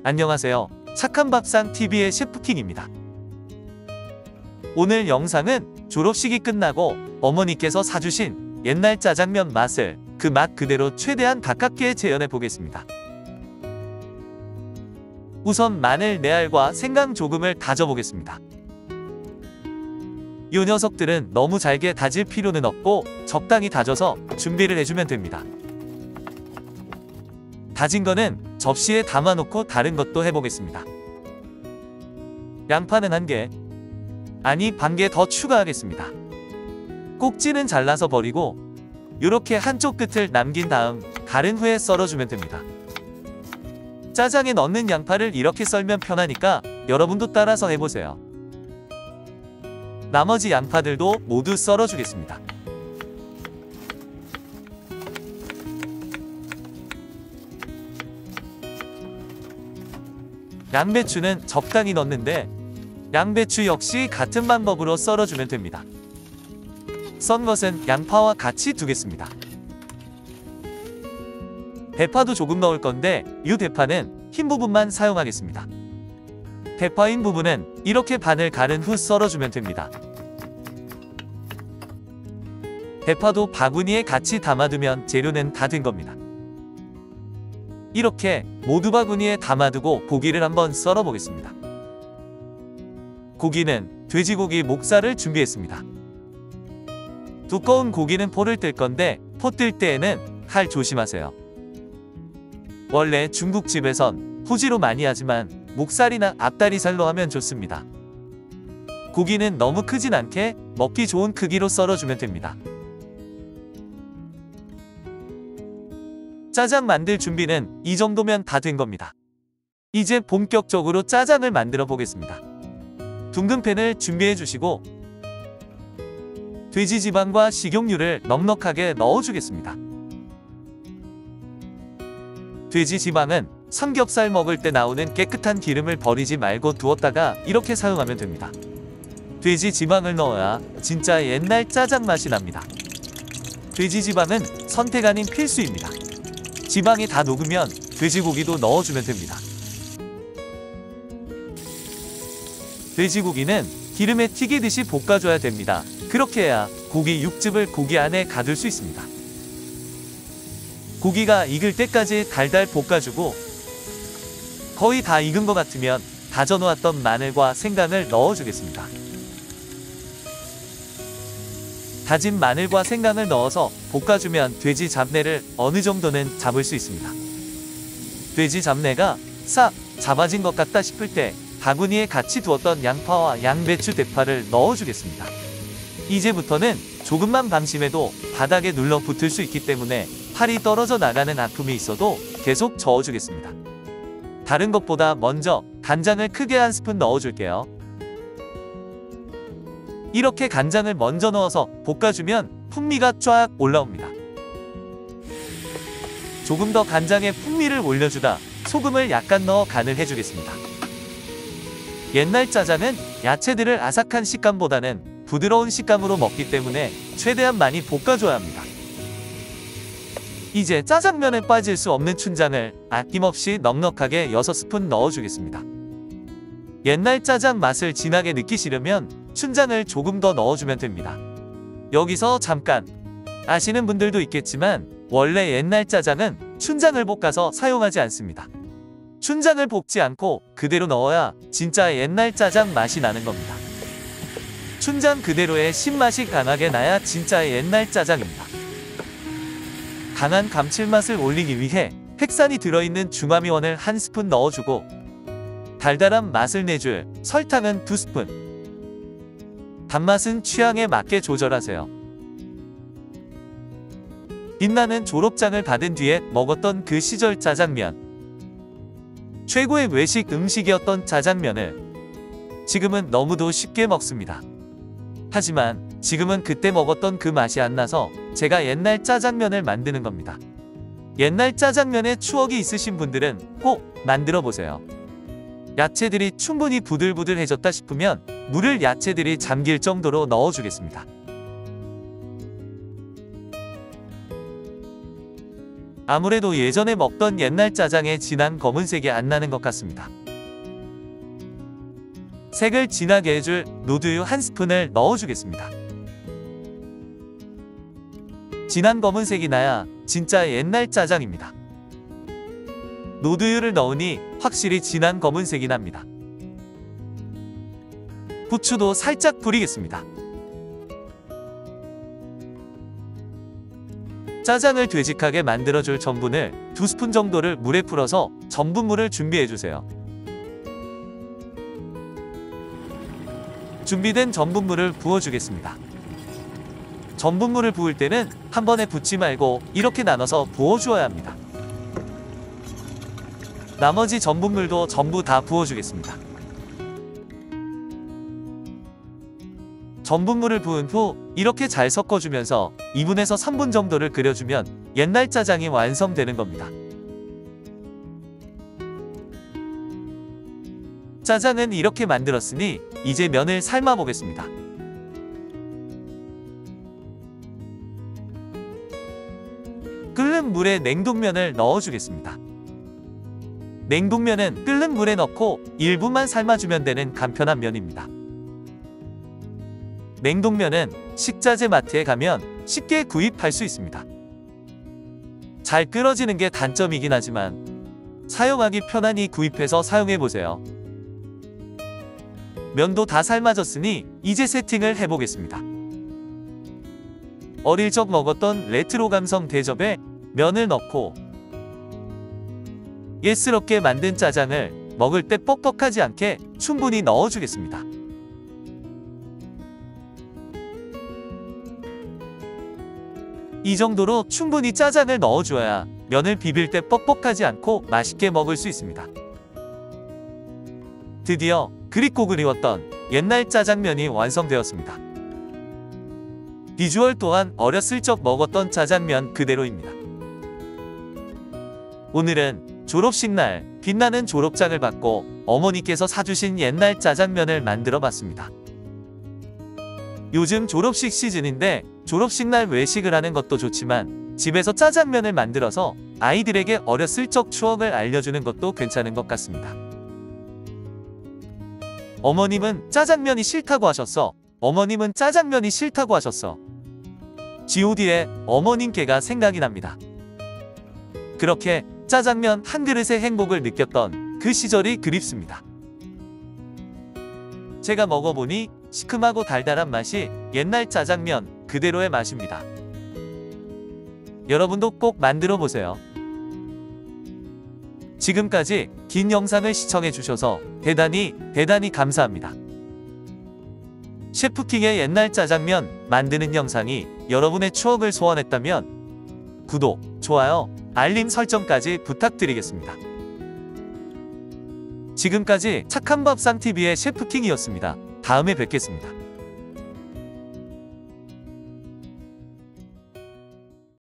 안녕하세요. 착한 밥상TV의 셰프킹입니다. 오늘 영상은 졸업식이 끝나고 어머니께서 사주신 옛날 짜장면 맛을 그 맛 그대로 최대한 가깝게 재현해 보겠습니다. 우선 마늘 4알과 생강 조금을 다져 보겠습니다. 이 녀석들은 너무 잘게 다질 필요는 없고 적당히 다져서 준비를 해주면 됩니다. 다진 거는 접시에 담아놓고 다른 것도 해보겠습니다. 양파는 1개, 아니 반개 더 추가하겠습니다. 꼭지는 잘라서 버리고 이렇게 한쪽 끝을 남긴 다음 가른 후에 썰어주면 됩니다. 짜장에 넣는 양파를 이렇게 썰면 편하니까 여러분도 따라서 해보세요. 나머지 양파들도 모두 썰어주겠습니다. 양배추는 적당히 넣는데 양배추 역시 같은 방법으로 썰어주면 됩니다. 썬 것은 양파와 같이 두겠습니다. 대파도 조금 넣을 건데 이 대파는 흰 부분만 사용하겠습니다. 대파인 부분은 이렇게 반을 가른 후 썰어주면 됩니다. 대파도 바구니에 같이 담아두면 재료는 다 된 겁니다. 이렇게 모두 바구니에 담아두고 고기를 한번 썰어 보겠습니다. 고기는 돼지고기 목살을 준비했습니다. 두꺼운 고기는 포를 뜰 건데 포 뜰 때에는 칼 조심하세요. 원래 중국집에선 포지로 많이 하지만 목살이나 앞다리살로 하면 좋습니다. 고기는 너무 크진 않게 먹기 좋은 크기로 썰어주면 됩니다. 짜장 만들 준비는 이 정도면 다 된 겁니다. 이제 본격적으로 짜장을 만들어 보겠습니다. 둥근 팬을 준비해 주시고 돼지 지방과 식용유를 넉넉하게 넣어주겠습니다. 돼지 지방은 삼겹살 먹을 때 나오는 깨끗한 기름을 버리지 말고 두었다가 이렇게 사용하면 됩니다. 돼지 지방을 넣어야 진짜 옛날 짜장 맛이 납니다. 돼지 지방은 선택 아닌 필수입니다. 지방이 다 녹으면 돼지고기도 넣어주면 됩니다. 돼지고기는 기름에 튀기듯이 볶아줘야 됩니다. 그렇게 해야 고기 육즙을 고기 안에 가둘 수 있습니다. 고기가 익을 때까지 달달 볶아주고 거의 다 익은 것 같으면 다져놓았던 마늘과 생강을 넣어주겠습니다. 다진 마늘과 생강을 넣어서 볶아주면 돼지 잡내를 어느 정도는 잡을 수 있습니다. 돼지 잡내가 싹 잡아진 것 같다 싶을 때 바구니에 같이 두었던 양파와 양배추 대파를 넣어주겠습니다. 이제부터는 조금만 방심해도 바닥에 눌러 붙을 수 있기 때문에 팔이 떨어져 나가는 아픔이 있어도 계속 저어주겠습니다. 다른 것보다 먼저 간장을 크게 1스푼 넣어줄게요. 이렇게 간장을 먼저 넣어서 볶아주면 풍미가 쫙 올라옵니다. 조금 더 간장에 풍미를 올려주다 소금을 약간 넣어 간을 해주겠습니다. 옛날 짜장은 야채들을 아삭한 식감보다는 부드러운 식감으로 먹기 때문에 최대한 많이 볶아줘야 합니다. 이제 짜장면에 빠질 수 없는 춘장을 아낌없이 넉넉하게 6스푼 넣어주겠습니다. 옛날 짜장 맛을 진하게 느끼시려면 춘장을 조금 더 넣어주면 됩니다. 여기서 잠깐, 아시는 분들도 있겠지만 원래 옛날 짜장은 춘장을 볶아서 사용하지 않습니다. 춘장을 볶지 않고 그대로 넣어야 진짜 옛날 짜장 맛이 나는 겁니다. 춘장 그대로의 신맛이 강하게 나야 진짜 옛날 짜장입니다. 강한 감칠맛을 올리기 위해 핵산이 들어있는 중화미원을 1스푼 넣어주고 달달한 맛을 내줄 설탕은 2스푼, 단맛은 취향에 맞게 조절하세요. 빛나는 졸업장을 받은 뒤에 먹었던 그 시절 짜장면, 최고의 외식 음식이었던 짜장면을 지금은 너무도 쉽게 먹습니다. 하지만 지금은 그때 먹었던 그 맛이 안 나서 제가 옛날 짜장면을 만드는 겁니다. 옛날 짜장면에 추억이 있으신 분들은 꼭 만들어 보세요. 야채들이 충분히 부들부들해졌다 싶으면 물을 야채들이 잠길 정도로 넣어주겠습니다. 아무래도 예전에 먹던 옛날 짜장의 진한 검은색이 안 나는 것 같습니다. 색을 진하게 해줄 노두유 1스푼을 넣어주겠습니다. 진한 검은색이 나야 진짜 옛날 짜장입니다. 노두유를 넣으니 확실히 진한 검은색이 납니다. 후추도 살짝 뿌리겠습니다. 짜장을 되직하게 만들어줄 전분을 2스푼 정도를 물에 풀어서 전분물을 준비해주세요. 준비된 전분물을 부어주겠습니다. 전분물을 부을 때는 한 번에 붓지 말고 이렇게 나눠서 부어주어야 합니다. 나머지 전분물도 전부 다 부어주겠습니다. 전분물을 부은 후 이렇게 잘 섞어주면서 2분에서 3분 정도를 끓여주면 옛날 짜장이 완성되는 겁니다. 짜장은 이렇게 만들었으니 이제 면을 삶아 보겠습니다. 끓는 물에 냉동면을 넣어주겠습니다. 냉동면은 끓는 물에 넣고 1분만 삶아주면 되는 간편한 면입니다. 냉동면은 식자재 마트에 가면 쉽게 구입할 수 있습니다. 잘 끓어지는 게 단점이긴 하지만 사용하기 편하니 구입해서 사용해보세요. 면도 다 삶아졌으니 이제 세팅을 해보겠습니다. 어릴 적 먹었던 레트로 감성 대접에 면을 넣고 예스럽게 만든 짜장을 먹을 때 뻑뻑하지 않게 충분히 넣어주겠습니다. 이 정도로 충분히 짜장을 넣어줘야 면을 비빌 때 뻑뻑하지 않고 맛있게 먹을 수 있습니다. 드디어 그립고 그리웠던 옛날 짜장면이 완성되었습니다. 비주얼 또한 어렸을 적 먹었던 짜장면 그대로입니다. 오늘은 졸업식 날 빛나는 졸업장을 받고 어머니께서 사주신 옛날 짜장면을 만들어 봤습니다. 요즘 졸업식 시즌인데 졸업식 날 외식을 하는 것도 좋지만 집에서 짜장면을 만들어서 아이들에게 어렸을 적 추억을 알려주는 것도 괜찮은 것 같습니다. 어머님은 짜장면이 싫다고 하셨어. 어머님은 짜장면이 싫다고 하셨어. god의 어머님께가 생각이 납니다. 그렇게 짜장면 한 그릇의 행복을 느꼈던 그 시절이 그립습니다. 제가 먹어보니 시큼하고 달달한 맛이 옛날 짜장면 그대로의 맛입니다. 여러분도 꼭 만들어 보세요. 지금까지 긴 영상을 시청해주셔서 대단히 감사합니다. 셰프킹의 옛날 짜장면 만드는 영상이 여러분의 추억을 소환했다면 구독, 좋아요, 알림 설정까지 부탁드리겠습니다. 지금까지 착한밥상TV의 셰프킹이었습니다. 다음에 뵙겠습니다.